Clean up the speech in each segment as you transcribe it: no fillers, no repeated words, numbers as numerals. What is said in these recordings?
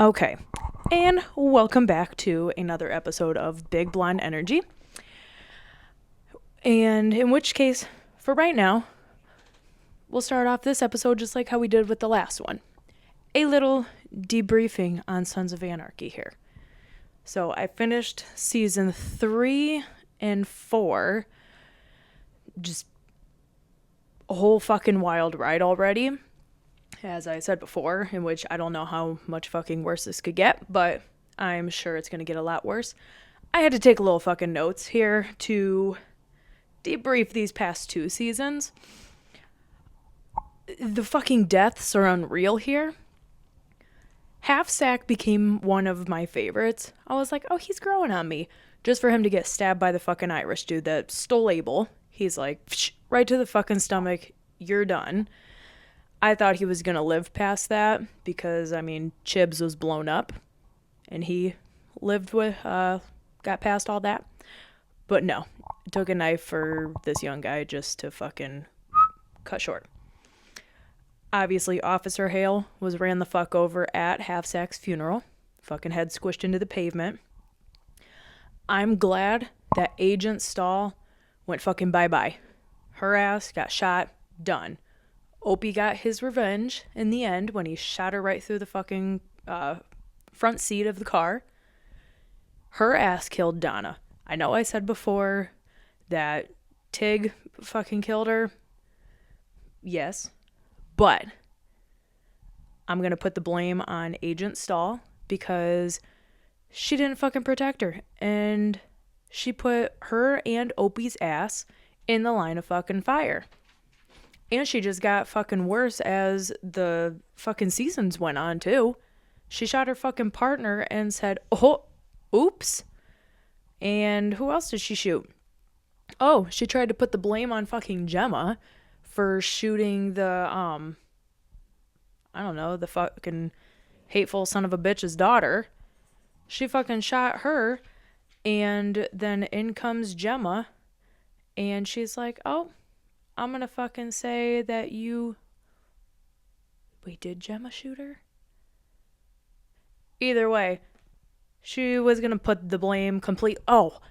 Okay, and welcome back to another episode of Big Blonde Energy. And in which case, for right now, we'll start off this episode just like how we did with the last one. A little debriefing on Sons of Anarchy here. So I finished season 3 and 4. Just a whole fucking wild ride already. As I said before, in which I don't know how much fucking worse this could get, but I'm sure it's going to get a lot worse. I had to take a little fucking notes here to debrief these past 2 seasons. The fucking deaths are unreal here. Half Sack became one of my favorites. I was like, oh, he's growing on me. Just for him to get stabbed by the fucking Irish dude that stole Abel. He's like, right to the fucking stomach. You're done. I thought he was going to live past that because, I mean, Chibs was blown up and he lived with, got past all that. But no, it took a knife for this young guy just to fucking cut short. Obviously, Officer Hale was ran the fuck over at Half Sack's funeral. Fucking head squished into the pavement. I'm glad that Agent Stahl went fucking bye-bye. Her ass got shot, done. Opie got his revenge in the end when he shot her right through the fucking front seat of the car. Her ass killed Donna. I know I said before that Tig fucking killed her. Yes. But I'm going to put the blame on Agent Stahl because she didn't fucking protect her. And she put her and Opie's ass in the line of fucking fire. And she just got fucking worse as the fucking seasons went on, too. She shot her fucking partner and said, oh, oops. And who else did she shoot? Oh, she tried to put the blame on fucking Gemma for shooting the, I don't know, the fucking hateful son of a bitch's daughter. She fucking shot her, and then in comes Gemma, and she's like, oh, I'm gonna fucking say that you... Wait, did Gemma shoot her? Either way, she was gonna put the blame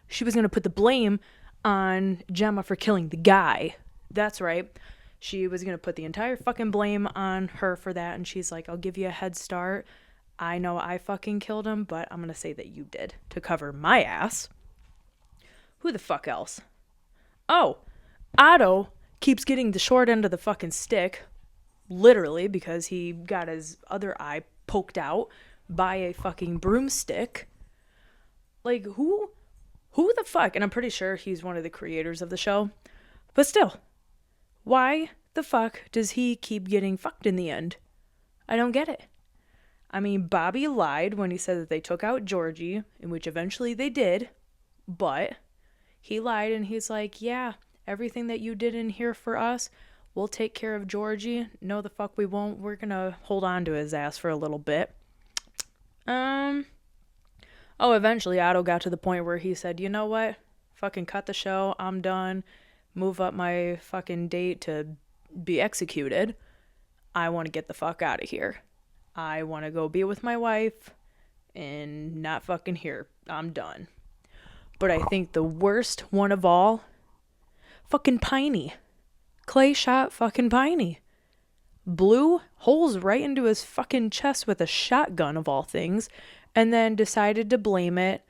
she was gonna put the blame on Gemma for killing the guy. That's right. She was gonna put the entire fucking blame on her for that, and she's like, I'll give you a head start. I know I fucking killed him, but I'm gonna say that you did to cover my ass. Who the fuck else? Oh, Otto keeps getting the short end of the fucking stick, literally, because he got his other eye poked out by a fucking broomstick. Like, who the fuck? And I'm pretty sure he's one of the creators of the show. But still, why the fuck does he keep getting fucked in the end? I don't get it. I mean, Bobby lied when he said that they took out Georgie, in which eventually they did, but he lied and he's like, yeah, everything that you did in here for us, we'll take care of Georgie. No, the fuck we won't. We're gonna hold on to his ass for a little bit. Eventually Otto got to the point where he said, you know what? Fucking cut the show. I'm done. Move up my fucking date to be executed. I want to get the fuck out of here. I want to go be with my wife and not fucking here. I'm done. But I think the worst one of all, fucking Piney. Clay shot fucking Piney. Blew holes right into his fucking chest with a shotgun of all things, and then decided to blame it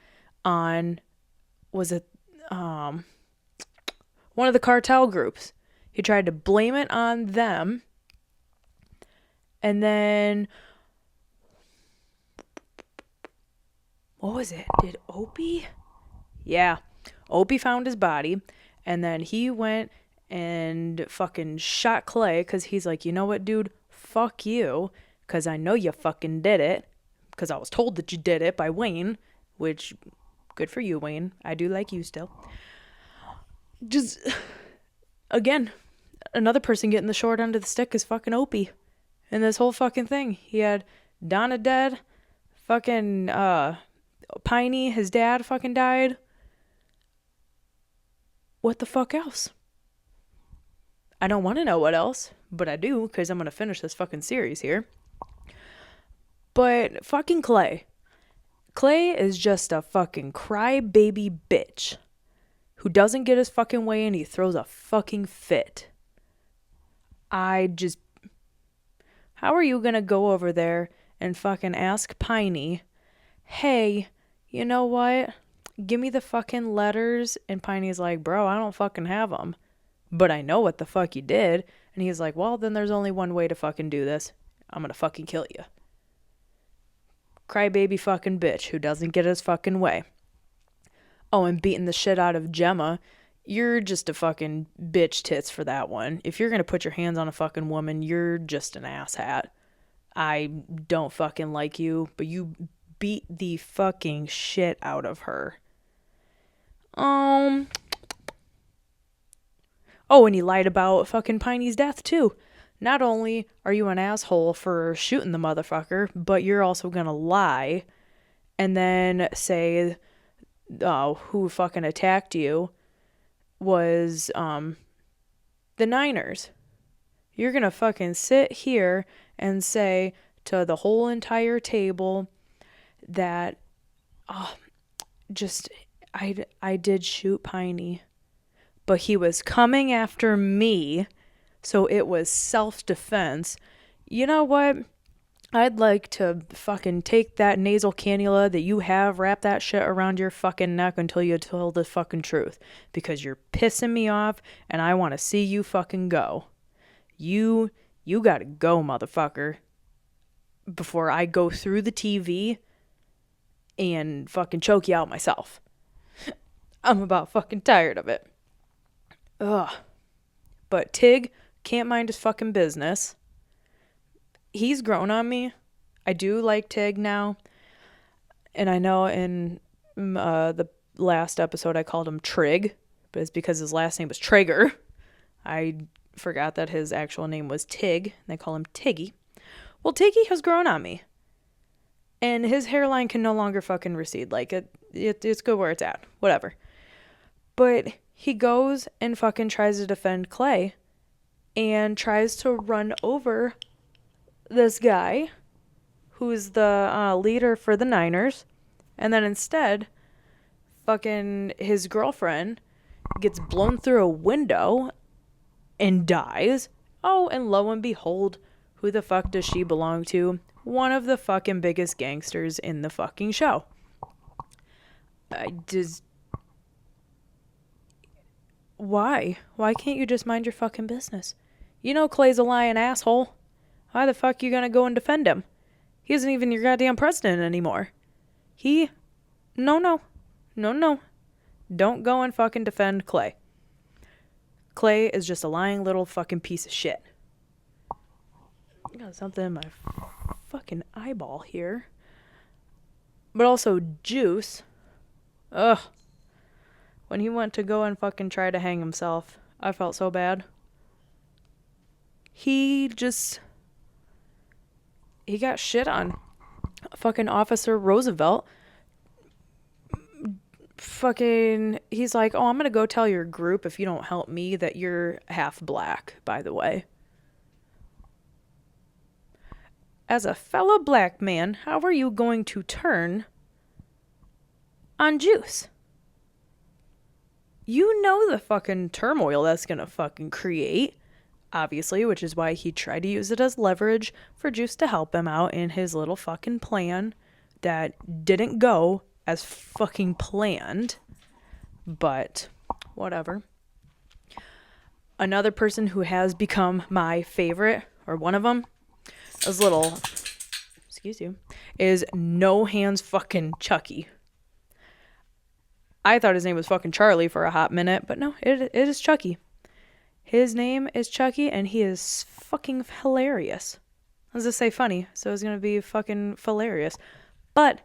on, was it, one of the cartel groups. He tried to blame it on them, and then, what was it? Did Opie? Yeah, Opie found his body, and then he went and fucking shot Clay, because he's like, you know what, dude? Fuck you, because I know you fucking did it, because I was told that you did it by Wayne, which, good for you, Wayne. I do like you still. Just, again, another person getting the short end of the stick is fucking Opie. In this whole fucking thing. He had Donna dead, fucking, Piney, his dad fucking died. What the fuck else? I don't want to know what else, but I do, because I'm going to finish this fucking series here. But fucking Clay. Clay is just a fucking crybaby bitch who doesn't get his fucking way and he throws a fucking fit. How are you gonna go over there and fucking ask Piney, hey, you know what? Give me the fucking letters. And Piney's like, bro, I don't fucking have them. But I know what the fuck you did. And he's like, well, then there's only one way to fucking do this. I'm gonna fucking kill you. Crybaby fucking bitch who doesn't get his fucking way. Oh, and beating the shit out of Gemma. You're just a fucking bitch tits for that one. If you're gonna put your hands on a fucking woman, you're just an asshat. I don't fucking like you, but you beat the fucking shit out of her. Oh, and he lied about fucking Piney's death too. Not only are you an asshole for shooting the motherfucker, but you're also gonna lie and then say who fucking attacked you was the Niners. You're gonna fucking sit here and say to the whole entire table that I did shoot Piney, but he was coming after me, so it was self-defense. You know what? I'd like to fucking take that nasal cannula that you have, wrap that shit around your fucking neck until you tell the fucking truth. Because you're pissing me off and I want to see you fucking go. You gotta go, motherfucker. Before I go through the TV and fucking choke you out myself. I'm about fucking tired of it. Ugh. But Tig can't mind his fucking business. He's grown on me. I do like Tig now. And I know in the last episode I called him Trig, but it's because his last name was Traeger. I forgot that his actual name was Tig, and they call him Tiggy. Well, Tiggy has grown on me. And his hairline can no longer fucking recede. Like, it's good where it's at. Whatever. But he goes and fucking tries to defend Clay and tries to run over this guy who's the leader for the Niners. And then instead, fucking his girlfriend gets blown through a window and dies. Oh, and lo and behold, who the fuck does she belong to? One of the fucking biggest gangsters in the fucking show. Why? Why can't you just mind your fucking business? You know Clay's a lying asshole. Why the fuck you gonna go and defend him? He isn't even your goddamn president anymore. No. Don't go and fucking defend Clay. Clay is just a lying little fucking piece of shit. I got something in my fucking eyeball here. But also Juice. Ugh. When he went to go and fucking try to hang himself, I felt so bad. He got shit on. Fucking Officer Roosevelt. He's like, oh, I'm gonna go tell your group if you don't help me that you're half black, by the way. As a fellow black man, how are you going to turn on Juice? You know the fucking turmoil that's gonna fucking create, obviously, which is why he tried to use it as leverage for Juice to help him out in his little fucking plan that didn't go as fucking planned. But whatever. Another person who has become my favorite, or one of them, is No Hands fucking Chucky. I thought his name was fucking Charlie for a hot minute, but no, it is Chucky. His name is Chucky, and he is fucking hilarious. I was gonna say funny, so it's gonna be fucking hilarious. But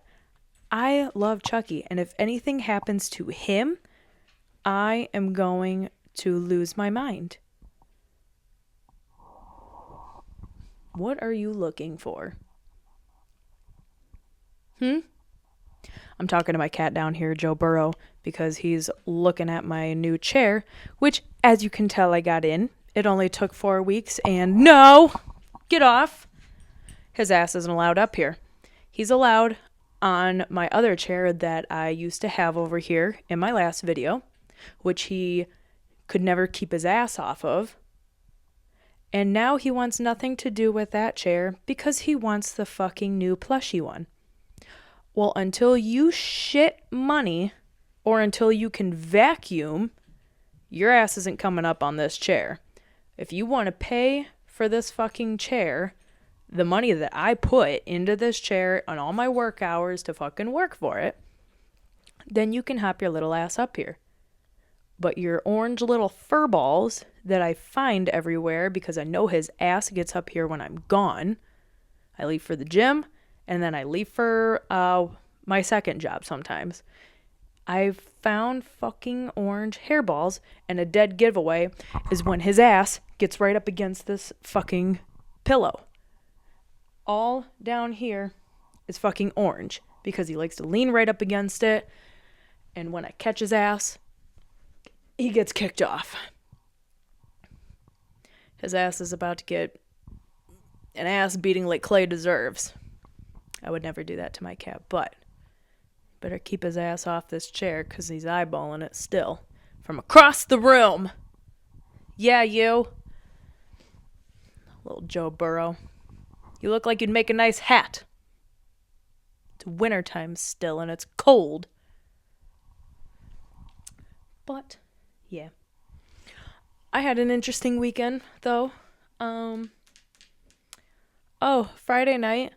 I love Chucky, and if anything happens to him, I am going to lose my mind. What are you looking for? I'm talking to my cat down here, Joe Burrow, because he's looking at my new chair, which, as you can tell, I got in. It only took 4 weeks, and no! Get off! His ass isn't allowed up here. He's allowed on my other chair that I used to have over here in my last video, which he could never keep his ass off of. And now he wants nothing to do with that chair because he wants the fucking new plushy one. Well, until you shit money or until you can vacuum, your ass isn't coming up on this chair. If you want to pay for this fucking chair, the money that I put into this chair on all my work hours to fucking work for it, then you can hop your little ass up here. But your orange little fur balls that I find everywhere because I know his ass gets up here when I'm gone. I leave for the gym and then I leave for my second job sometimes. I've found fucking orange hairballs, and a dead giveaway is when his ass gets right up against this fucking pillow. All down here is fucking orange because he likes to lean right up against it, and when I catch his ass, he gets kicked off. His ass is about to get an ass beating like Clay deserves. I would never do that to my cat, but better keep his ass off this chair because he's eyeballing it still from across the room. Yeah, you. Little Joe Burrow. You look like you'd make a nice hat. It's wintertime still and it's cold. But, yeah. I had an interesting weekend, though. Friday night.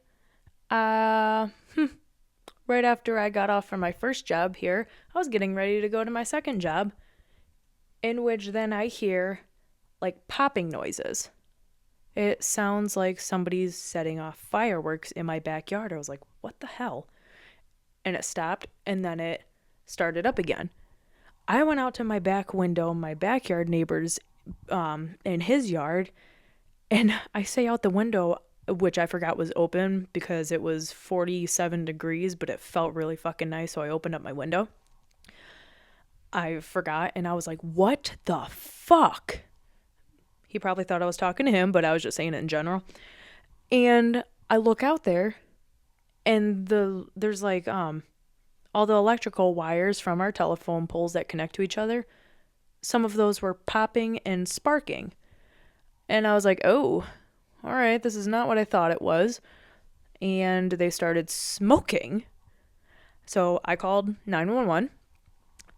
Right after I got off from my first job here, I was getting ready to go to my second job, in which then I hear, like, popping noises. It sounds like somebody's setting off fireworks in my backyard. I was like, what the hell? And it stopped, and then it started up again. I went out to my back window, my backyard neighbor's in his yard, and I say out the window, which I forgot was open because it was 47 degrees, but it felt really fucking nice, so I opened up my window. I forgot, and I was like, what the fuck? He probably thought I was talking to him, but I was just saying it in general. And I look out there, and there's like all the electrical wires from our telephone poles that connect to each other. Some of those were popping and sparking. And I was like, oh, all right, this is not what I thought it was. And they started smoking. So I called 911.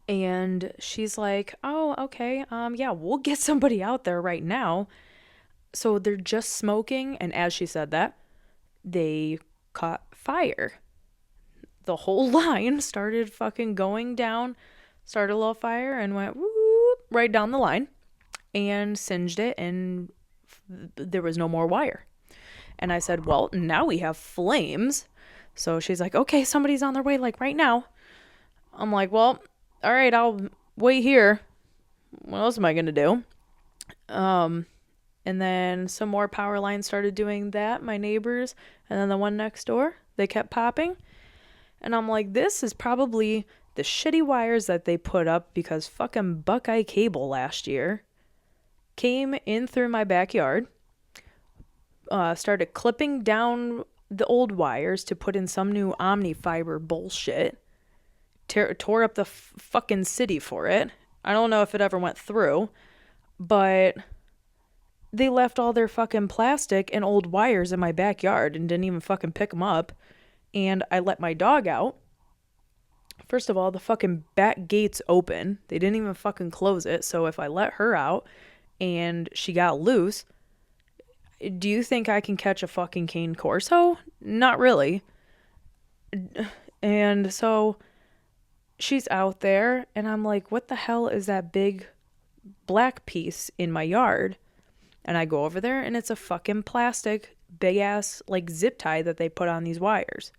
And she's like, oh, okay, yeah, we'll get somebody out there right now. So they're just smoking. And as she said that, they caught fire. The whole line started fucking going down, started a little fire and went whoop, right down the line and singed it, and there was no more wire. And I said, well, now we have flames. So she's like, okay, somebody's on their way, like right now. I'm like, well, all right, I'll wait here. What else am I going to do? And then some more power lines started doing that, my neighbors, and then the one next door, they kept popping. And I'm like, this is probably the shitty wires that they put up because fucking Buckeye Cable last year came in through my backyard, started clipping down the old wires to put in some new Omni-fiber bullshit, tore up the fucking city for it. I don't know if it ever went through, but they left all their fucking plastic and old wires in my backyard and didn't even fucking pick them up. And I let my dog out. First of all, the fucking back gate's open. They didn't even fucking close it. So if I let her out and she got loose, do you think I can catch a fucking cane corso? Not really. And so she's out there and I'm like, what the hell is that big black piece in my yard? And I go over there and it's a fucking plastic big ass like zip tie that they put on these wires.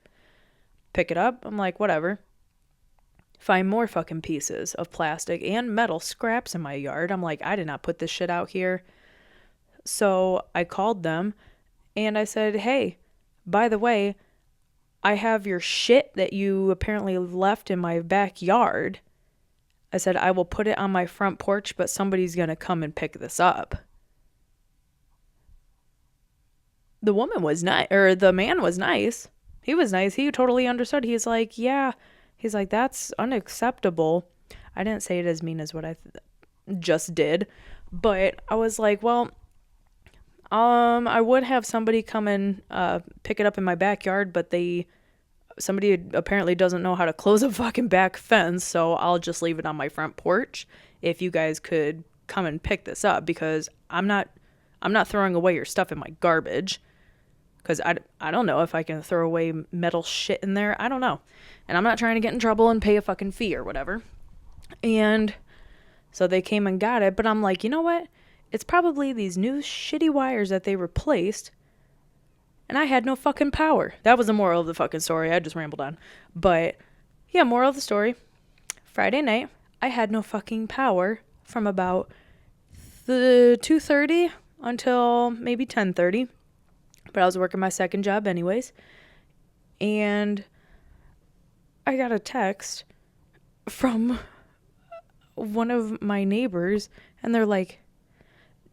Pick it up. I'm like, whatever. Find more fucking pieces of plastic and metal scraps in my yard. I'm like, I did not put this shit out here. So I called them and I said, hey, by the way, I have your shit that you apparently left in my backyard. I said, I will put it on my front porch, but somebody's going to come and pick this up. The woman was nice, or the man was nice. He was nice. He totally understood. He's like, yeah. He's like, that's unacceptable. I didn't say it as mean as what I just did. But I was like, well, I would have somebody come and pick it up in my backyard, but somebody apparently doesn't know how to close a fucking back fence, so I'll just leave it on my front porch. If you guys could come and pick this up, because I'm not throwing away your stuff in my garbage, because I don't know if I can throw away metal shit in there. I don't know. And I'm not trying to get in trouble and pay a fucking fee or whatever. And so they came and got it, but I'm like, you know what? It's probably these new shitty wires that they replaced, and I had no fucking power. That was the moral of the fucking story. I just rambled on. But yeah, moral of the story. Friday night, I had no fucking power from about the 2:30 until maybe 10:30. But I was working my second job anyways. And I got a text from one of my neighbors, and they're like,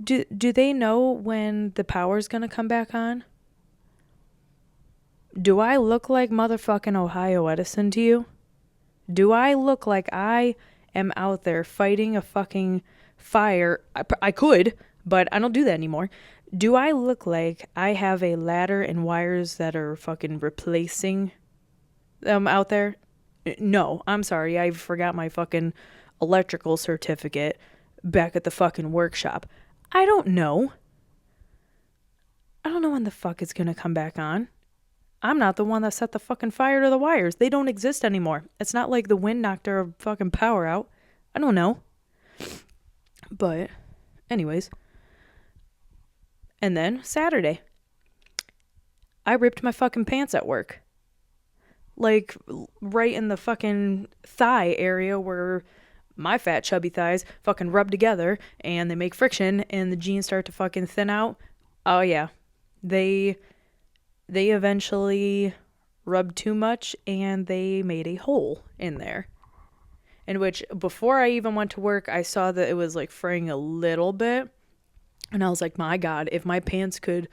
do they know when the power's gonna come back on? Do I look like motherfucking Ohio Edison to you? Do I look like I am out there fighting a fucking fire? I could, but I don't do that anymore. Do I look like I have a ladder and wires that are fucking replacing them out there? No, I'm sorry. I forgot my fucking electrical certificate back at the fucking workshop. I don't know. I don't know when the fuck it's gonna come back on. I'm not the one that set the fucking fire to the wires. They don't exist anymore. It's not like the wind knocked our fucking power out. I don't know. But, anyways. And then, Saturday. I ripped my fucking pants at work. Like, right in the fucking thigh area where my fat chubby thighs fucking rub together and they make friction and the jeans start to fucking thin out. Oh yeah. They eventually rubbed too much and they made a hole in there. In which, before I even went to work, I saw that it was like fraying a little bit. And I was like, my God, if my pants could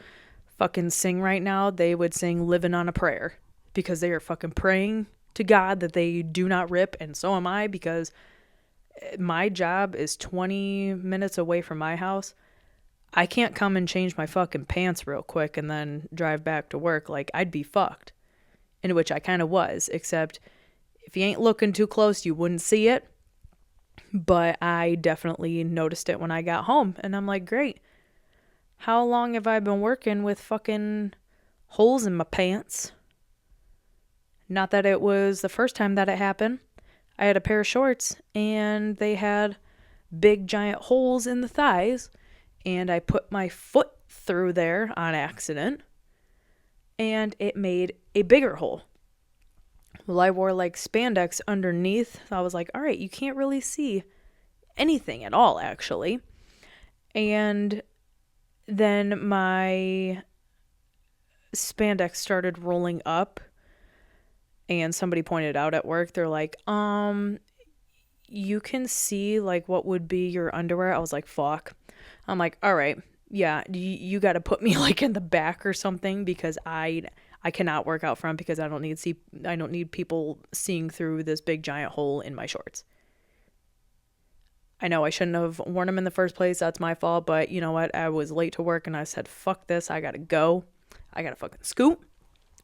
fucking sing right now, they would sing Living on a Prayer. Because they are fucking praying to God that they do not rip. And so am I, because my job is 20 minutes away from my house. I can't come and change my fucking pants real quick and then drive back to work. Like, I'd be fucked. In which I kind of was, except if you ain't looking too close, you wouldn't see it. But I definitely noticed it when I got home. And I'm like, great. How long have I been working with fucking holes in my pants? Not that it was the first time that it happened. I had a pair of shorts and they had big giant holes in the thighs, and I put my foot through there on accident and it made a bigger hole. Well, I wore like spandex underneath. I was like, all right, you can't really see anything at all, actually. And then my spandex started rolling up. And somebody pointed out at work, they're like, you can see like what would be your underwear. I was like, fuck. I'm like, all right, yeah, you got to put me like in the back or something, because I cannot work out front, because I don't need people seeing through this big giant hole in my shorts. I know I shouldn't have worn them in the first place. That's my fault. But you know what? I was late to work and I said, fuck this. I got to go. I got to fucking scoot.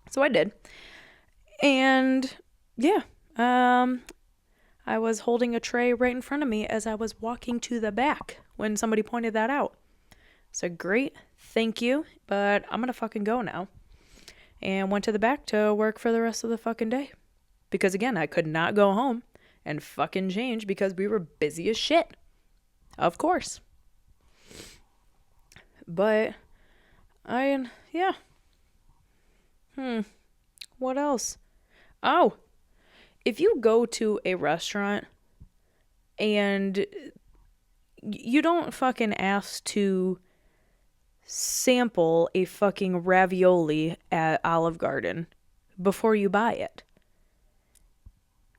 So I did. And yeah, I was holding a tray right in front of me as I was walking to the back when somebody pointed that out. So great, thank you, but I'm gonna fucking go now. And went to the back to work for the rest of the fucking day. Because again, I could not go home and fucking change because we were busy as shit. Of course. But, yeah. What else? Oh, if you go to a restaurant and you don't fucking ask to sample a fucking ravioli at Olive Garden before you buy it.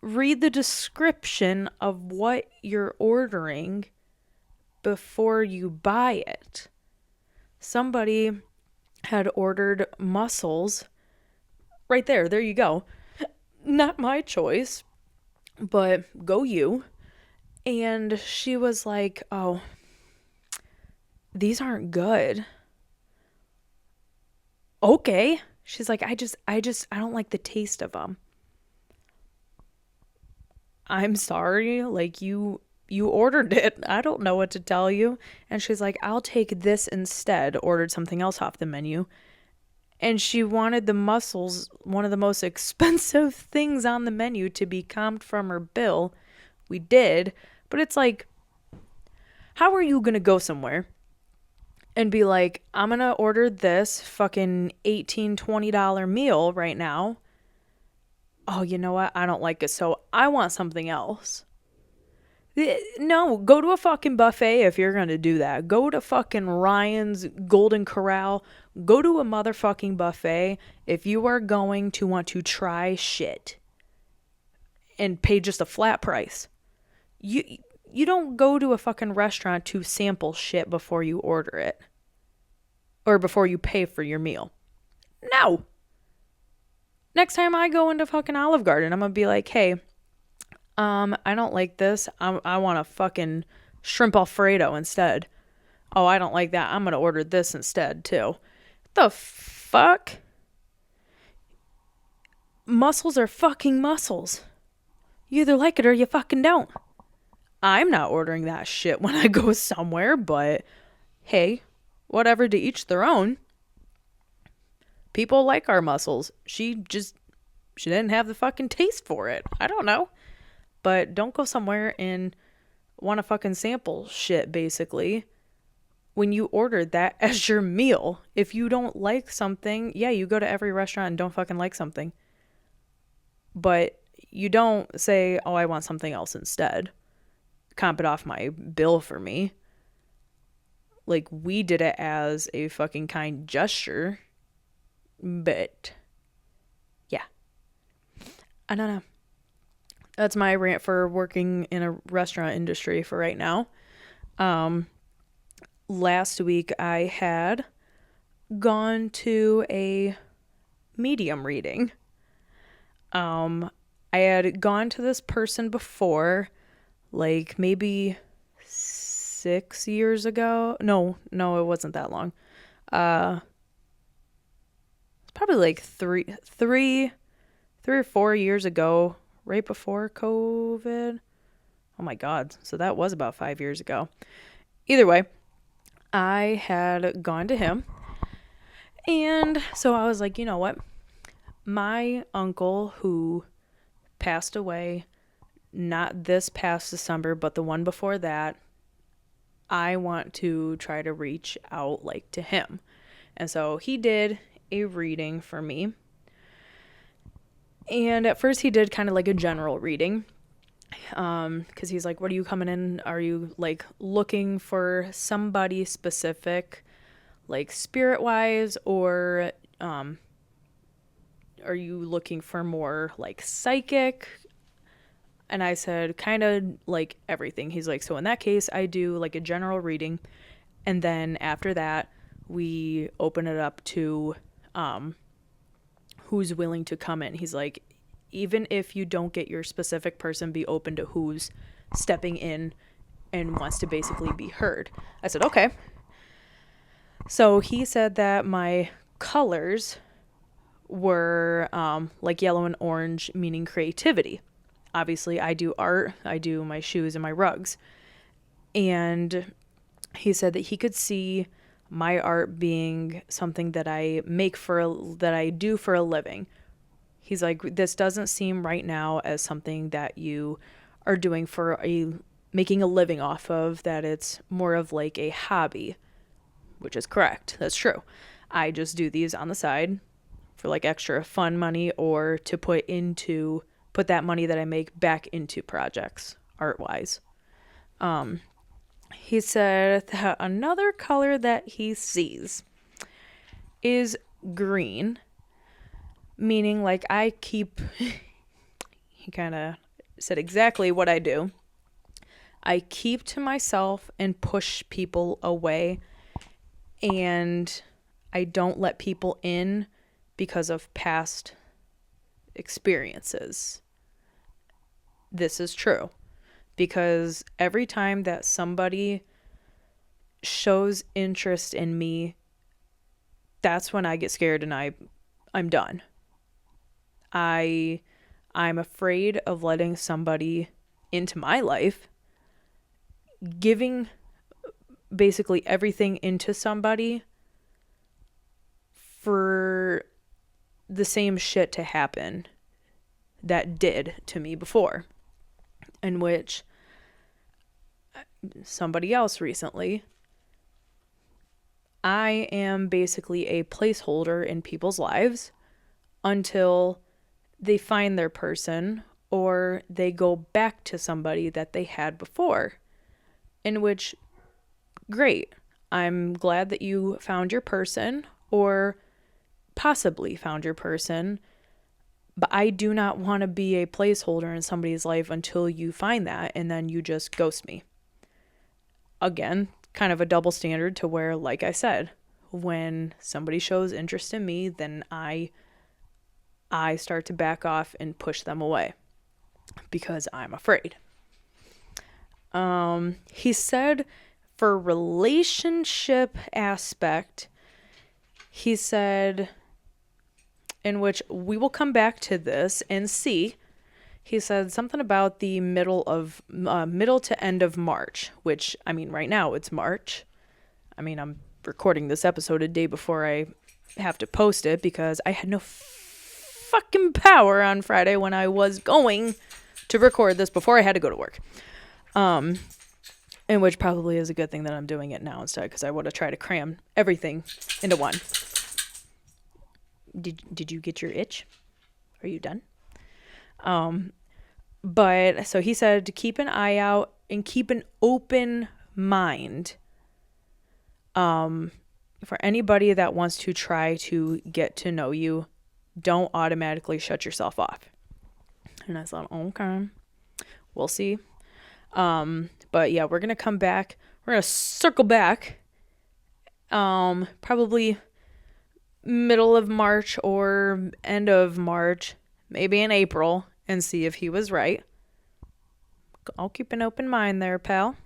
Read the description of what you're ordering before you buy it. Somebody had ordered mussels Right there. There you go. Not my choice, but go you. And she was like, oh, these aren't good. Okay. She's like, I don't like the taste of them. I'm sorry. Like, you ordered it. I don't know what to tell you. And she's like, I'll take this instead. Ordered something else off the menu. And she wanted the mussels, one of the most expensive things on the menu, to be comped from her bill. We did. But it's like, how are you going to go somewhere and be like, I'm going to order this fucking $18, $20 meal right now. Oh, you know what? I don't like it, so I want something else. No, go to a fucking buffet if you're going to do that. Go to fucking Ryan's Golden Corral. Go to a motherfucking buffet if you are going to want to try shit and pay just a flat price. You don't go to a fucking restaurant to sample shit before you order it or before you pay for your meal. No. Next time I go into fucking Olive Garden, I'm going to be like, hey, I don't like this. I want a fucking shrimp Alfredo instead. Oh, I don't like that. I'm going to order this instead too. The fuck? Mussels are fucking mussels. You either like it or you fucking don't. I'm not ordering that shit when I go somewhere, but hey, whatever, to each their own. People like our mussels. She didn't have the fucking taste for it. I don't know. But don't go somewhere and want to fucking sample shit, basically, when you ordered that as your meal. If you don't like something, yeah, you go to every restaurant and don't fucking like something. But you don't say, oh, I want something else instead. Comp it off my bill for me. Like, we did it as a fucking kind gesture. But, yeah. I don't know. That's my rant for working in a restaurant industry for right now. Last week I had gone to a medium reading. I had gone to this person before, like maybe 6 years ago. No, it wasn't that long. It's probably like three or 4 years ago, right before COVID. Oh my God. So that was about 5 years ago. Either way, I had gone to him. And so I was like, you know what? My uncle, who passed away, not this past December, but the one before that, I want to try to reach out like to him. And so he did a reading for me. And at first he did kind of like a general reading. Because he's like, what are you coming in? Are you like looking for somebody specific, like spirit-wise, or are you looking for more like psychic? And I said, kind of like everything. He's like, so in that case, I do like a general reading. And then after that, we open it up to who's willing to come in. He's like, even if you don't get your specific person, be open to who's stepping in and wants to basically be heard. I said, okay. So he said that my colors were like yellow and orange, meaning creativity. Obviously, I do art. I do my shoes and my rugs. And he said that he could see my art being something that I that I do for a living. He's like, this doesn't seem right now as something that you are doing for making a living off of, that it's more of like a hobby, which is correct. That's true. I just do these on the side for like extra fun money, or to put that money that I make back into projects art-wise. He said that another color that he sees is green, meaning like he kind of said exactly what I do. I keep to myself and push people away, and I don't let people in because of past experiences. This is true. Because every time that somebody shows interest in me, that's when I get scared and I'm done. I'm afraid of letting somebody into my life, giving basically everything into somebody for the same shit to happen that did to me before, in which somebody else recently, I am basically a placeholder in people's lives until they find their person or they go back to somebody that they had before, in which, great, I'm glad that you found your person or possibly found your person, but I do not want to be a placeholder in somebody's life until you find that and then you just ghost me. Again, kind of a double standard to where, like I said, when somebody shows interest in me, then I start to back off and push them away because I'm afraid. He said for relationship aspect, he said, in which we will come back to this and see, he said something about the middle to end of March, which, I mean, right now it's March. I mean, I'm recording this episode a day before I have to post it because I had no fucking power on Friday when I was going to record this before I had to go to work. And which probably is a good thing that I'm doing it now instead, because I would have tried to cram everything into one. Did you get your itch? Are you done? But so he said to keep an eye out and keep an open mind. For anybody that wants to try to get to know you, don't automatically shut yourself off. And I thought, okay, we'll see. But yeah, we're going to come back. We're going to circle back. Probably middle of March or end of March, maybe in April, and see if he was right. I'll keep an open mind there, pal.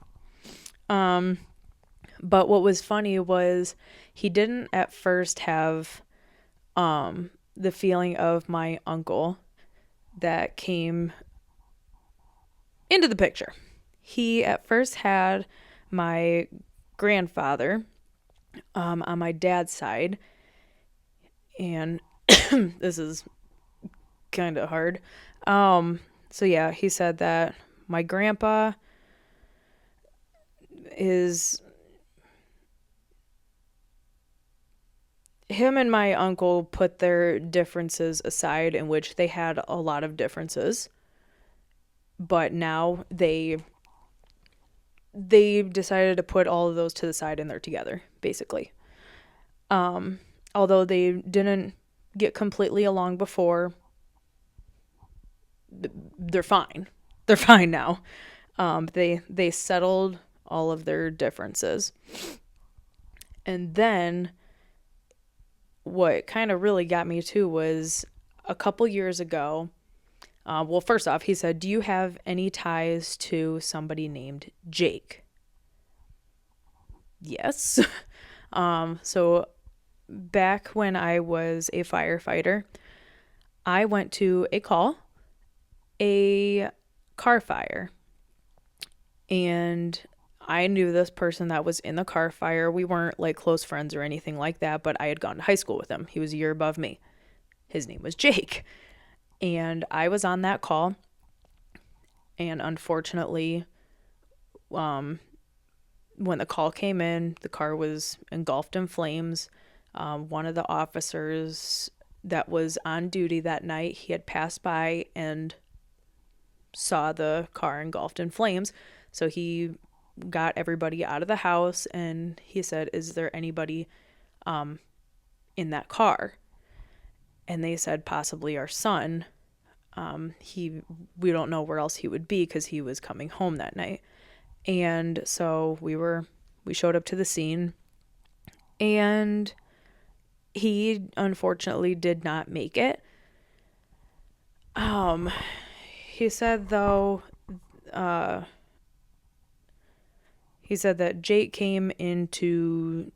But what was funny was he didn't at first have the feeling of my uncle that came into the picture. He at first had my grandfather on my dad's side, and this is kind of hard. So yeah, he said that my grandpa is... Him and my uncle put their differences aside, in which they had a lot of differences. But now they decided to put all of those to the side and they're together, basically. Although they didn't get completely along before, they're fine. They're fine now. They settled all of their differences. And then what kind of really got me too was a couple years ago. Well, first off, he said, do you have any ties to somebody named Jake? Yes. So back when I was a firefighter, I went to a car fire. And I knew this person that was in the car fire. We weren't like close friends or anything like that, but I had gone to high school with him. He was a year above me. His name was Jake. And I was on that call. And unfortunately, when the call came in, the car was engulfed in flames. One of the officers that was on duty that night, he had passed by and saw the car engulfed in flames. So he got everybody out of the house and he said, is there anybody in that car? And they said possibly our son. We don't know where else he would be because he was coming home that night. And so we showed up to the scene, and he unfortunately did not make it. Um, he said though, uh, he said that Jake came into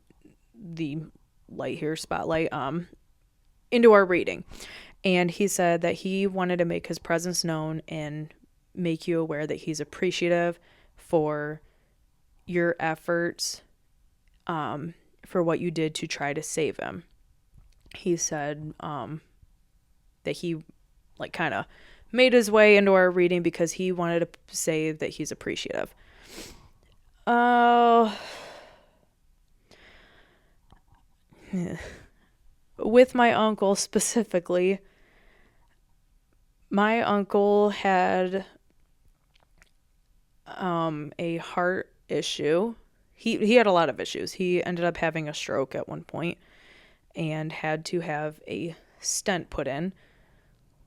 the light here, spotlight, into our reading. And he said that he wanted to make his presence known and make you aware that he's appreciative for your efforts, for what you did to try to save him. He said that he like kind of made his way into our reading because he wanted to say that he's appreciative. With my uncle specifically, my uncle had a heart issue. He had a lot of issues. He ended up having a stroke at one point and had to have a stent put in.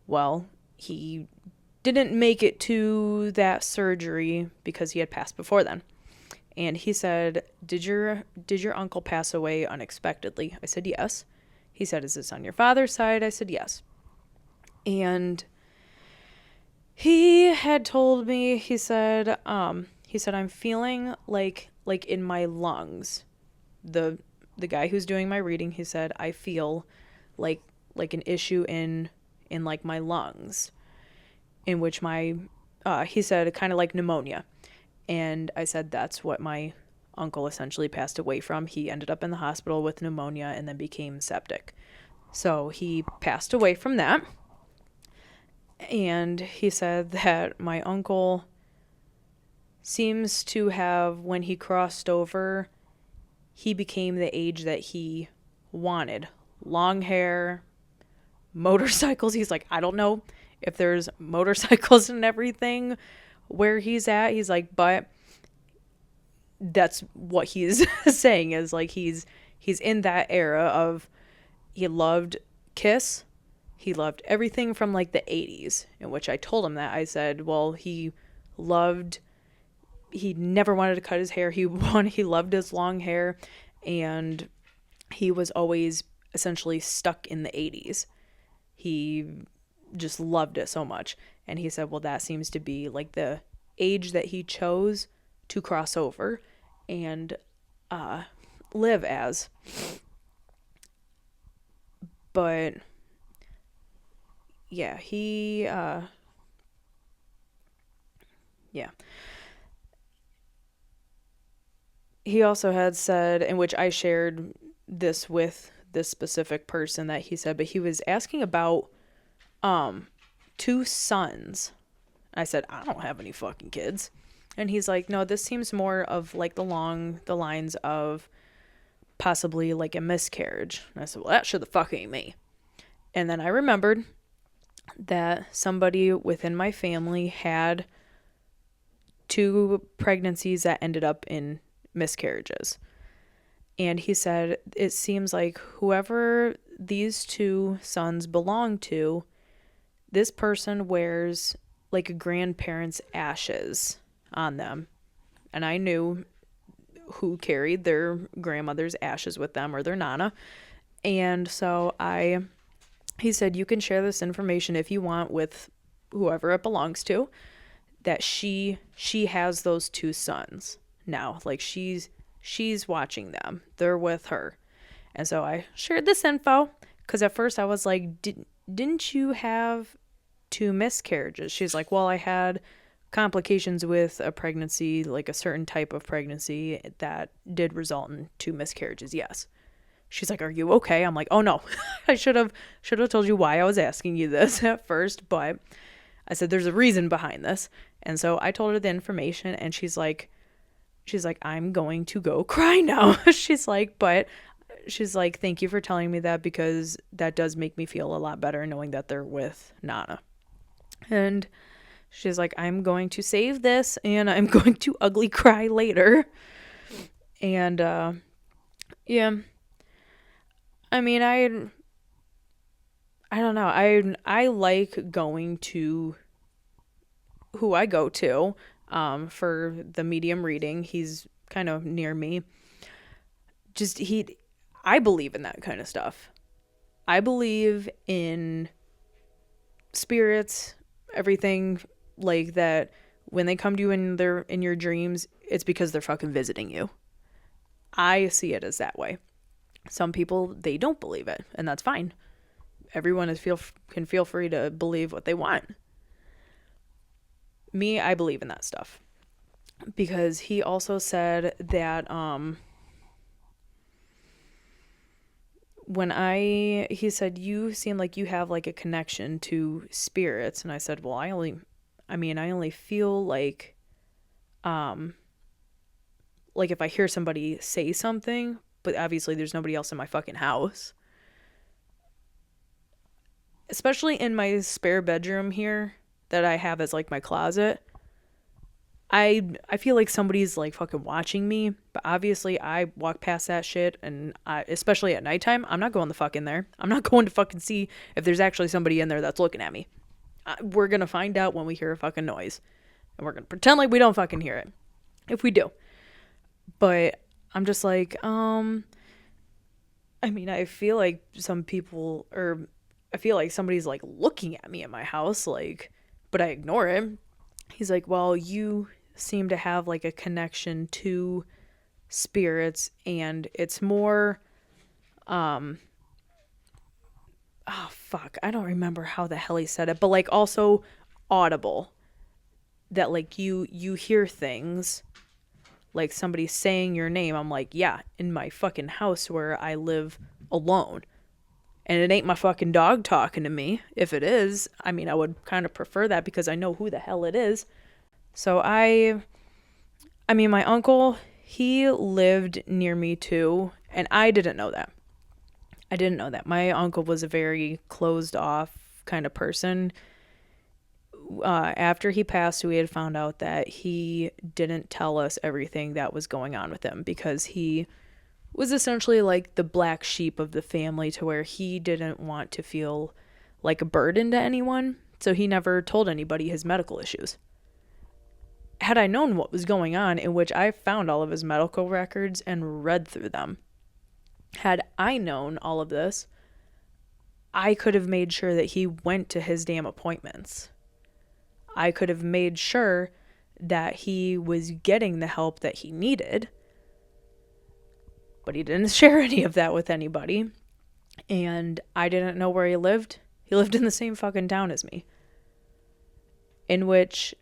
Well, he didn't make it to that surgery because he had passed before then. And he said, did your uncle pass away unexpectedly? I said, yes. He said, is this on your father's side? I said, yes. And he had told me, he said, I'm feeling like in my lungs. The guy who's doing my reading, he said, I feel like an issue in like my lungs, in which my, he said, kind of like pneumonia. And I said, that's what my uncle essentially passed away from. He ended up in the hospital with pneumonia and then became septic. So he passed away from that. And he said that my uncle seems to have, when he crossed over, he became the age that he wanted. Long hair, motorcycles. He's like, I don't know if there's motorcycles and everything where he's at. He's like, but that's what he's saying is like he's in that era of, he loved Kiss. He loved everything from like the 80s, in which I told him that. I said, well, he never wanted to cut his hair. He loved his long hair, and he was always essentially stuck in the 80s. He just loved it so much. And he said, well, that seems to be like the age that he chose to cross over and live as. But yeah, yeah. He also had said, in which I shared this with this specific person that he said, but he was asking about 2 sons. I said, I don't have any fucking kids. And he's like, no, this seems more of like along the lines of possibly like a miscarriage. And I said, well, that sure the fuck ain't me. And then I remembered that somebody within my family had 2 pregnancies that ended up in miscarriages. And he said, it seems like whoever these 2 sons belong to, this person wears like a grandparent's ashes on them. And I knew who carried their grandmother's ashes with them, or their nana. And so he said, you can share this information if you want with whoever it belongs to, that she has those 2 sons now. Like she's watching them. They're with her. And so I shared this info because at first I was like, didn't you have 2 miscarriages? She's like, well, I had complications with a pregnancy, like a certain type of pregnancy that did result in 2 miscarriages. Yes. She's like, are you okay? I'm like, oh no, I should have told you why I was asking you this at first, but I said, there's a reason behind this. And so I told her the information, and she's like, I'm going to go cry now. She's like, thank you for telling me that, because that does make me feel a lot better knowing that they're with Nana. And she's like, I'm going to save this and I'm going to ugly cry later. And, yeah. I mean, I don't know. I like going to who I go to, for the medium reading. He's kind of near me. I believe in that kind of stuff. I believe in spirits, everything like that, when they come to you in your dreams, it's because they're fucking visiting you. I see it as that way. Some people, they don't believe it, and that's fine. Everyone can feel free to believe what they want. Me, I believe in that stuff. Because he also said that he said, you seem like you have like a connection to spirits. And I said, well, I only feel like if I hear somebody say something, but obviously there's nobody else in my fucking house. Especially in my spare bedroom here that I have as like my closet. I feel like somebody's like fucking watching me, but obviously I walk past that shit, and especially at nighttime, I'm not going the fuck in there. I'm not going to fucking see if there's actually somebody in there that's looking at me. We're gonna find out when we hear a fucking noise, and we're gonna pretend like we don't fucking hear it, if we do. But I'm just like, I feel like I feel like somebody's like looking at me in my house, like, but I ignore it. He's like, well, you seem to have like a connection to spirits, and it's more, I don't remember how the hell he said it, but like also audible, that like you hear things, like somebody saying your name. I'm like, yeah, in my fucking house where I live alone. And it ain't my fucking dog talking to me. If it is, I would kind of prefer that because I know who the hell it is. So my uncle, he lived near me too, and I didn't know that. My uncle was a very closed off kind of person. After he passed, we had found out that he didn't tell us everything that was going on with him because he was essentially like the black sheep of the family, to where he didn't want to feel like a burden to anyone. So he never told anybody his medical issues. Had I known what was going on, in which I found all of his medical records and read through them, had I known all of this, I could have made sure that he went to his damn appointments. I could have made sure that he was getting the help that he needed. But he didn't share any of that with anybody. And I didn't know where he lived. He lived in the same fucking town as me. In which,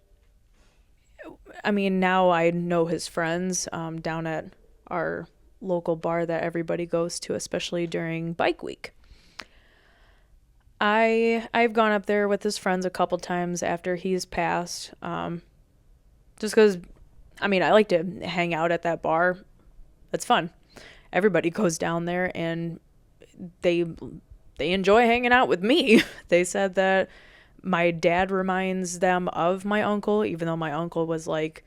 now I know his friends down at our local bar that everybody goes to, especially during bike week. I've gone up there with his friends a couple times after he's passed. Just because, I like to hang out at that bar. It's fun. Everybody goes down there and they enjoy hanging out with me. They said that my dad reminds them of my uncle, even though my uncle was like,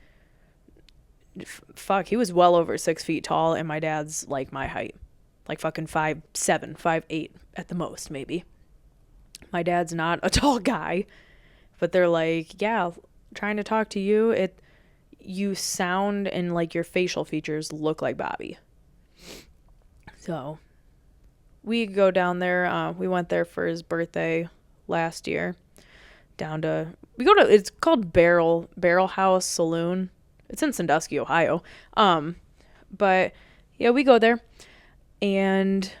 he was well over 6 feet tall, and my dad's like my height, like fucking 5'7", 5'8" at the most, maybe. My dad's not a tall guy, but they're like, yeah, trying to talk to you, you sound and like your facial features look like Bobby. So we go down there. We went there for his birthday last year. It's called Barrel House Saloon. It's in Sandusky, Ohio. But yeah, we go there, and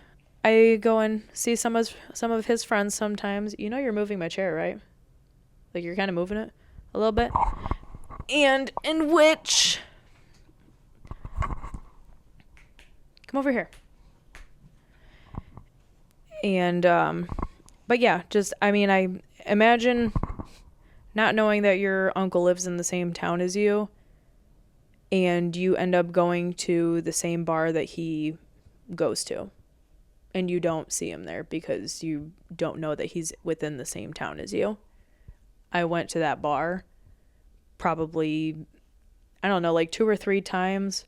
I go and see some of his friends sometimes. You're moving my chair, right? Like, you're kind of moving it a little bit. And in which, come over here. And, but yeah, I imagine not knowing that your uncle lives in the same town as you, and you end up going to the same bar that he goes to, and you don't see him there because you don't know that he's within the same town as you. I went to that bar probably, I don't know, like 2 or 3 times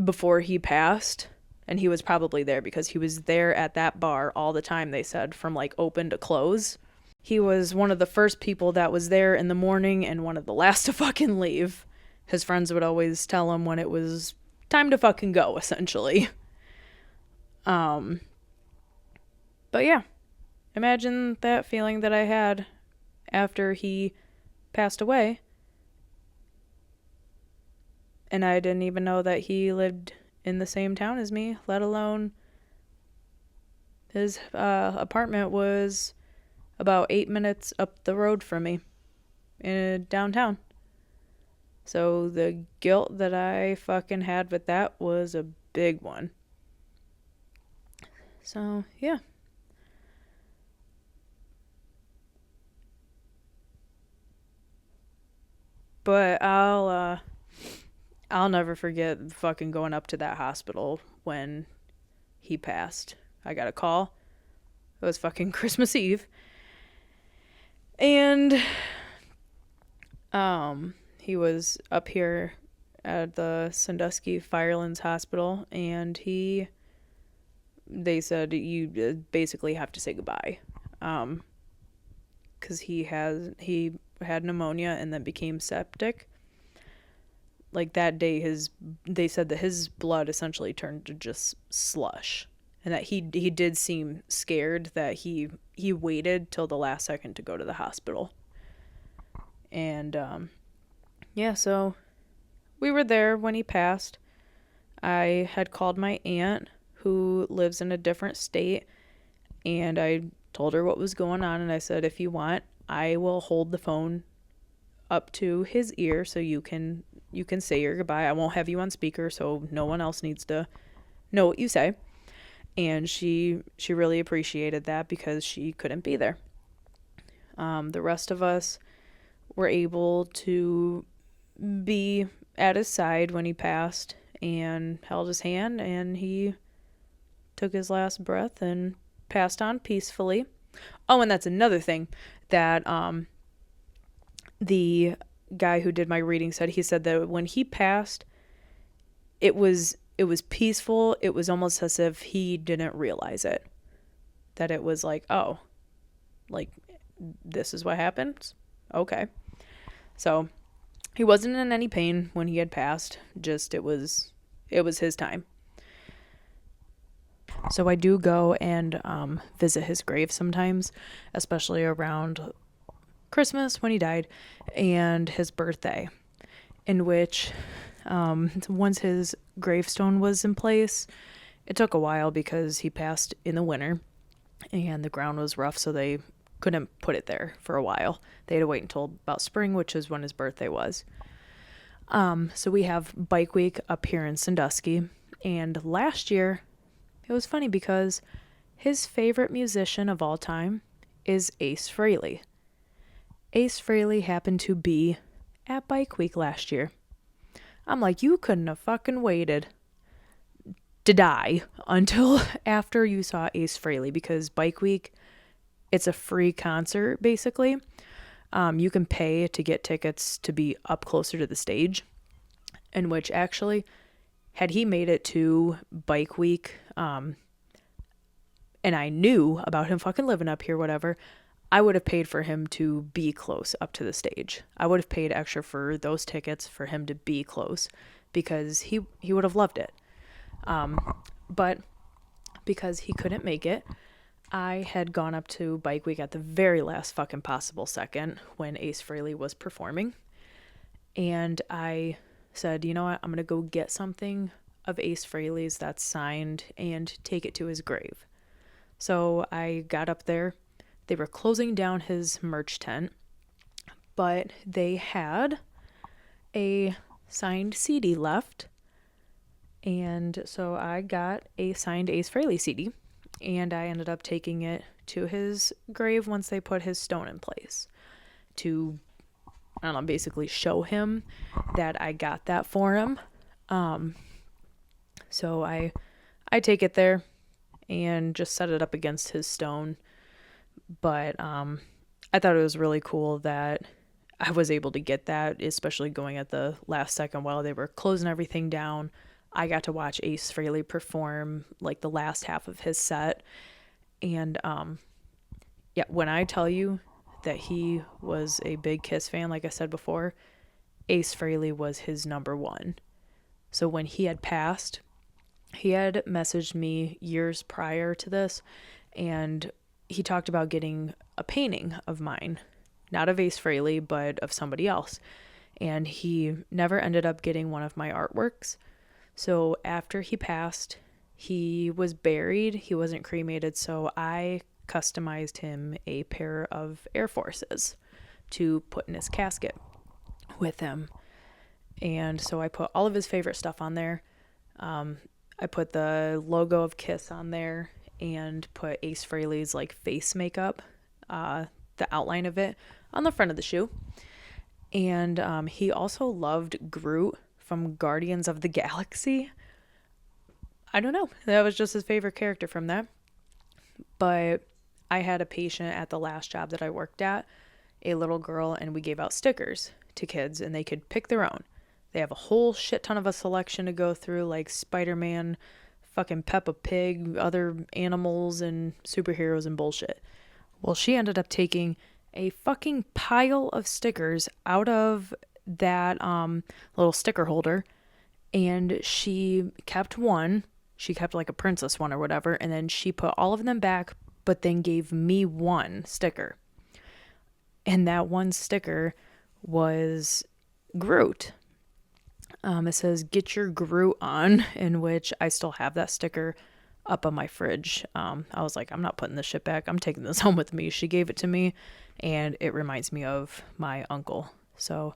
before he passed. And he was probably there because he was there at that bar all the time, they said, from like open to close. He was one of the first people that was there in the morning and one of the last to fucking leave. His friends would always tell him when it was time to fucking go, essentially. But yeah, imagine that feeling that I had after he passed away. And I didn't even know that he lived in the same town as me, let alone his apartment was about 8 minutes up the road from me in downtown. So the guilt that I fucking had with that was a big one. So, yeah. But I'll never forget fucking going up to that hospital when he passed. I got a call. It was fucking Christmas Eve. And he was up here at the Sandusky Firelands Hospital, and they said you basically have to say goodbye. Because he had pneumonia and then became septic. Like that day, they said that his blood essentially turned to just slush, and that he did seem scared that he waited till the last second to go to the hospital. And yeah, so we were there when he passed. I had called my aunt who lives in a different state, and I told her what was going on, and I said, if you want, I will hold the phone up to his ear so you can say your goodbye. I won't have you on speaker, so no one else needs to know what you say. And she really appreciated that because she couldn't be there. The rest of us were able to be at his side when he passed and held his hand, and he took his last breath and passed on peacefully. Oh, and that's another thing that the guy who did my reading said. He said that when he passed, it was peaceful. It was almost as if he didn't realize it. That it was like, oh, like this is what happens? Okay. So he wasn't in any pain when he had passed. Just it was his time. So I do go and visit his grave sometimes, especially around Christmas when he died and his birthday, in which once his gravestone was in place, it took a while because he passed in the winter and the ground was rough, so they couldn't put it there for a while. They had to wait until about spring, which is when his birthday was. So we have Bike Week up here in Sandusky, and last year it was funny because his favorite musician of all time is Ace Frehley. Ace Frehley happened to be at Bike Week last year. I'm like, you couldn't have fucking waited to die until after you saw Ace Frehley, because Bike Week, it's a free concert basically. You can pay to get tickets to be up closer to the stage, in which actually, had he made it to Bike Week, and I knew about him fucking living up here, whatever, I would have paid for him to be close up to the stage. I would have paid extra for those tickets for him to be close, because he would have loved it. But because he couldn't make it, I had gone up to Bike Week at the very last fucking possible second when Ace Frehley was performing. And I said, you know what, I'm going to go get something of Ace Frehley's that's signed and take it to his grave. So I got up there. They were closing down his merch tent, but they had a signed CD left. And so I got a signed Ace Frehley CD, and I ended up taking it to his grave once they put his stone in place to, I don't know, basically show him that I got that for him. So I take it there and just set it up against his stone. But I thought it was really cool that I was able to get that, especially going at the last second while they were closing everything down. I got to watch Ace Frehley perform like the last half of his set. And yeah, when I tell you that he was a big Kiss fan, like I said before, Ace Frehley was his number one. So when he had passed, he had messaged me years prior to this, and he talked about getting a painting of mine, not of Ace Frehley, but of somebody else. And he never ended up getting one of my artworks. So after he passed, he was buried. He wasn't cremated. So I customized him a pair of Air Forces to put in his casket with him. And so I put all of his favorite stuff on there. I put the logo of Kiss on there and put Ace Frehley's like face makeup, the outline of it on the front of the shoe. And he also loved Groot from Guardians of the Galaxy. I don't know. That was just his favorite character from that. But I had a patient at the last job that I worked at, a little girl, and we gave out stickers to kids and they could pick their own. They have a whole shit ton of a selection to go through, like Spider-Man, fucking Peppa Pig, other animals and superheroes and bullshit. Well, she ended up taking a fucking pile of stickers out of that little sticker holder, and she kept one. She kept like a princess one or whatever, and then she put all of them back, but then gave me one sticker. And that one sticker was Groot. It says, "Get your Groot on," in which I still have that sticker up on my fridge. I was like, I'm not putting this shit back. I'm taking this home with me. She gave it to me, and it reminds me of my uncle. So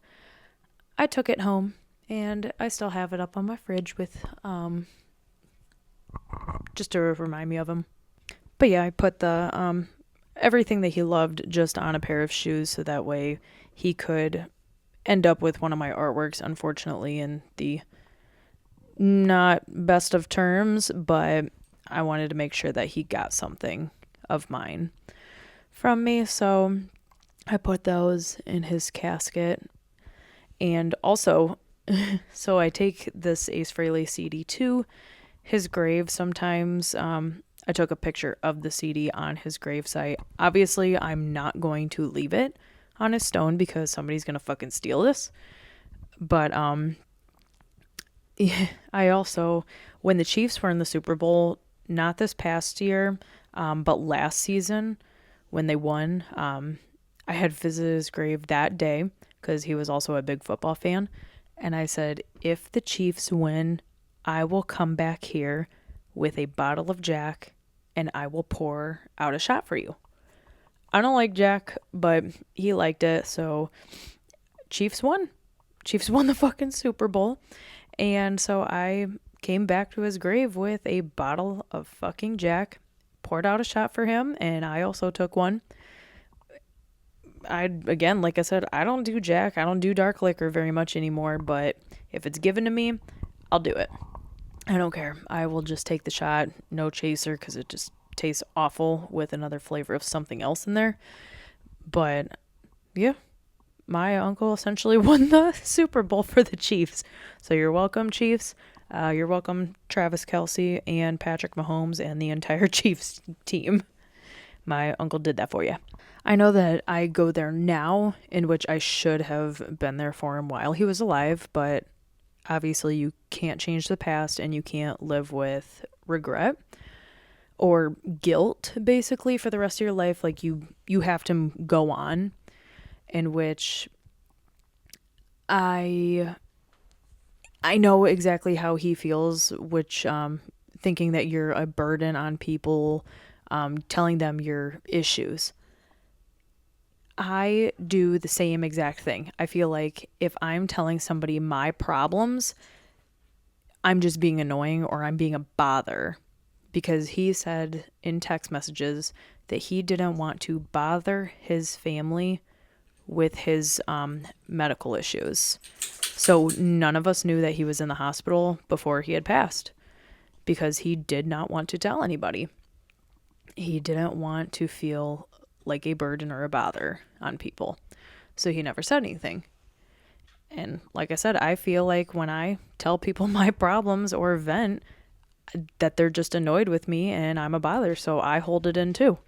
I took it home, and I still have it up on my fridge with, just to remind me of him. But yeah, I put the, everything that he loved just on a pair of shoes, so that way he could end up with one of my artworks, unfortunately, in the not best of terms, but I wanted to make sure that he got something of mine from me. So I put those in his casket. And also, so I take this Ace Frehley CD to his grave sometimes. I took a picture of the CD on his gravesite. Obviously, I'm not going to leave it on his stone because somebody's going to fucking steal this. But yeah, I also, when the Chiefs were in the Super Bowl, not this past year, but last season when they won, I had visited his grave that day because he was also a big football fan. And I said, if the Chiefs win, I will come back here with a bottle of Jack and I will pour out a shot for you. I don't like Jack, but he liked it. So Chiefs won. Chiefs won the fucking Super Bowl. And so I came back to his grave with a bottle of fucking Jack, poured out a shot for him, and I also took one. Again, like I said, I don't do Jack. I don't do dark liquor very much anymore, but if it's given to me, I'll do it. I don't care. I will just take the shot. No chaser, because it just tastes awful with another flavor of something else in there. But yeah, my uncle essentially won the Super Bowl for the Chiefs. So you're welcome, Chiefs. You're welcome, Travis Kelce and Patrick Mahomes and the entire Chiefs team. My uncle did that for you. I know that I go there now, in which I should have been there for him while he was alive, but obviously you can't change the past and you can't live with regret or guilt, basically, for the rest of your life. Like, you have to go on, in which I know exactly how he feels, which thinking that you're a burden on people, telling them your issues. I do the same exact thing. I feel like if I'm telling somebody my problems, I'm just being annoying or I'm being a bother, because he said in text messages that he didn't want to bother his family with his medical issues. So none of us knew that he was in the hospital before he had passed, because he did not want to tell anybody. He didn't want to feel like a burden or a bother on people. So he never said anything. And like I said, I feel like when I tell people my problems or vent, that they're just annoyed with me and I'm a bother. So I hold it in too.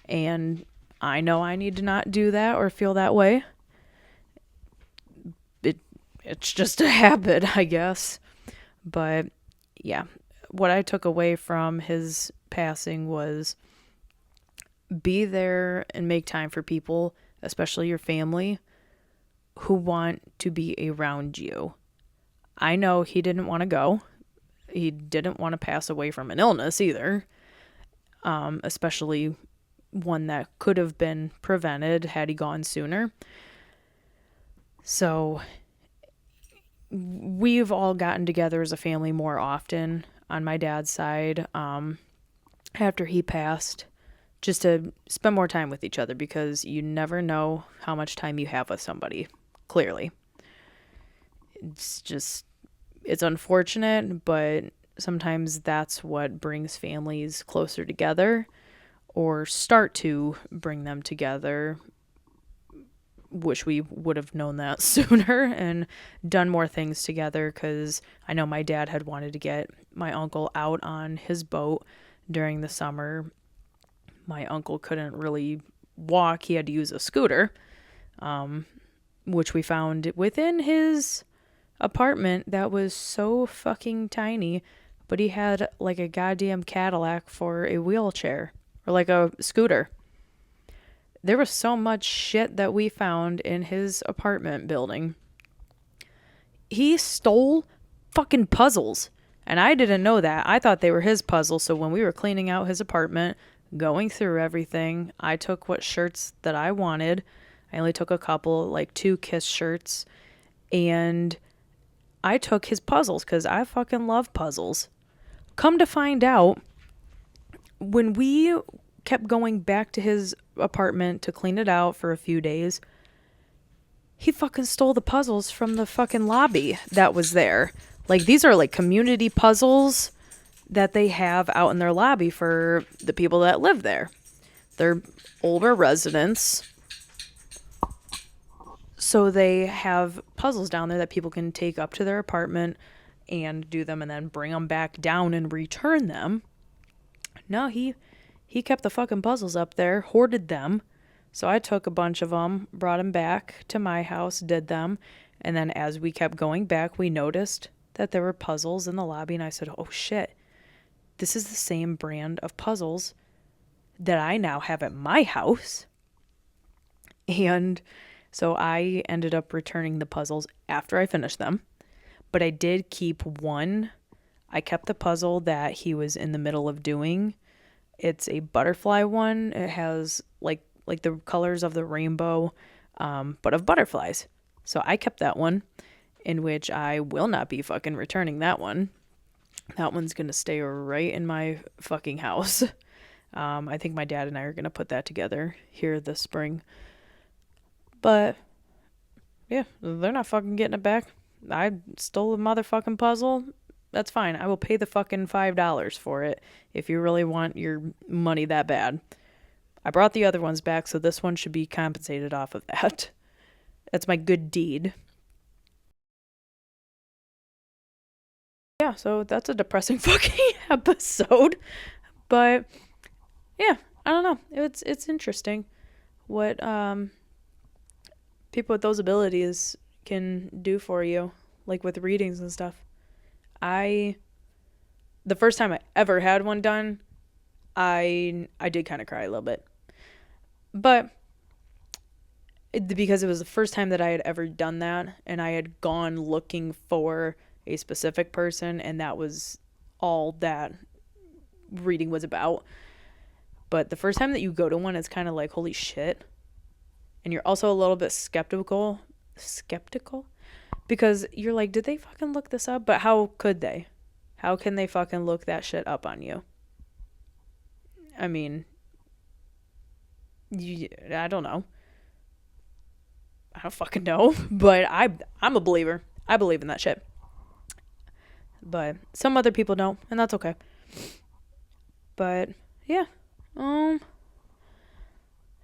And I know I need to not do that or feel that way. It's just a habit, I guess. But yeah, what I took away from his passing was Be there and make time for people, especially your family, who want to be around you. I know he didn't want to go. He didn't want to pass away from an illness either, especially one that could have been prevented had he gone sooner. So we've all gotten together as a family more often on my dad's side after he passed, just to spend more time with each other, because you never know how much time you have with somebody, clearly. It's unfortunate, but sometimes that's what brings families closer together, or start to bring them together. Wish we would have known that sooner and done more things together, because I know my dad had wanted to get my uncle out on his boat during the summer. My uncle couldn't really walk. He had to use a scooter, which we found within his apartment that was so fucking tiny, but he had like a goddamn Cadillac for a wheelchair, or like a scooter. There was so much shit that we found in his apartment building. He stole fucking puzzles, and I didn't know that. I thought they were his puzzles, so when we were cleaning out his apartment, going through everything, I took what shirts that I wanted. I only took a couple, like 2 Kiss shirts, and I took his puzzles because I fucking love puzzles. Come to find out, when we kept going back to his apartment to clean it out for a few days, he fucking stole the puzzles from the fucking lobby that was there. Like, these are like community puzzles that they have out in their lobby for the people that live there. They're older residents, so they have puzzles down there that people can take up to their apartment and do them, and then bring them back down and return them. No, he kept the fucking puzzles up there, hoarded them. So I took a bunch of them, brought them back to my house, did them. And then as we kept going back, we noticed that there were puzzles in the lobby. And I said, oh shit, this is the same brand of puzzles that I now have at my house. And so I ended up returning the puzzles after I finished them. But I did keep one. I kept the puzzle that he was in the middle of doing. It's a butterfly one. It has like the colors of the rainbow, but of butterflies. So I kept that one, in which I will not be fucking returning that one. That one's going to stay right in my fucking house. I think my dad and I are going to put that together here this spring. But yeah, they're not fucking getting it back. I stole the motherfucking puzzle. That's fine. I will pay the fucking $5 for it if you really want your money that bad. I brought the other ones back, so this one should be compensated off of that. That's my good deed. Yeah, so that's a depressing fucking episode. But yeah, I don't know. It's interesting what people with those abilities can do for you, like with readings and stuff. The first time I ever had one done, I did kind of cry a little bit. But because it was the first time that I had ever done that, and I had gone looking for a specific person, and that was all that reading was about. But the first time that you go to one, it's kind of like, holy shit. And you're also a little bit skeptical, because you're like, did they fucking look this up? But how could they? How can they fucking look that shit up on you? I mean, I don't know. I don't fucking know. But I'm a believer. I believe in that shit. But some other people don't, and that's okay. But yeah.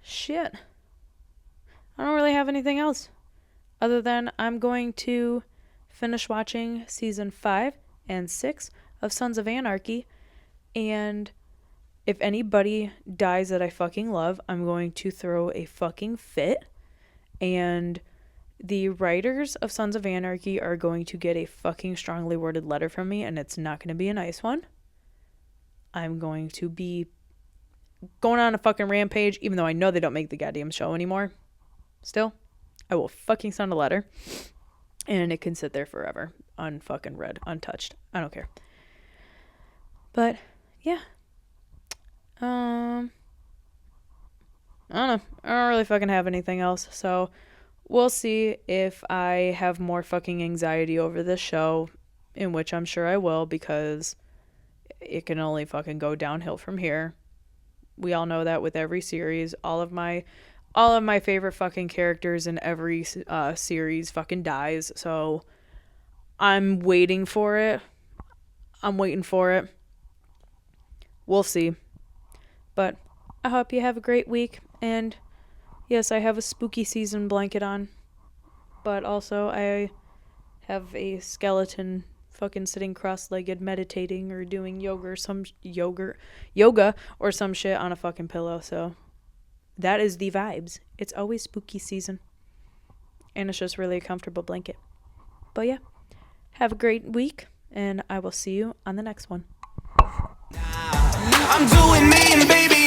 Shit. I don't really have anything else. Other than I'm going to finish watching season 5 and 6 of Sons of Anarchy. And if anybody dies that I fucking love, I'm going to throw a fucking fit. And the writers of Sons of Anarchy are going to get a fucking strongly worded letter from me. And it's not going to be a nice one. I'm going to be going on a fucking rampage, even though I know they don't make the goddamn show anymore. Still, I will fucking send a letter. And it can sit there forever. Unfucking read. Untouched. I don't care. But, yeah. I don't know. I don't really fucking have anything else. So, we'll see if I have more fucking anxiety over this show. In which I'm sure I will, because it can only fucking go downhill from here. We all know that with every series. All of my favorite fucking characters in every series fucking dies. So I'm waiting for it. We'll see. But I hope you have a great week. And yes, I have a spooky season blanket on. But also I have a skeleton fucking sitting cross-legged meditating or doing yoga or some shit on a fucking pillow. So that is the vibes. It's always spooky season. And it's just really a comfortable blanket. But yeah, have a great week, and I will see you on the next one. I'm doing me, and baby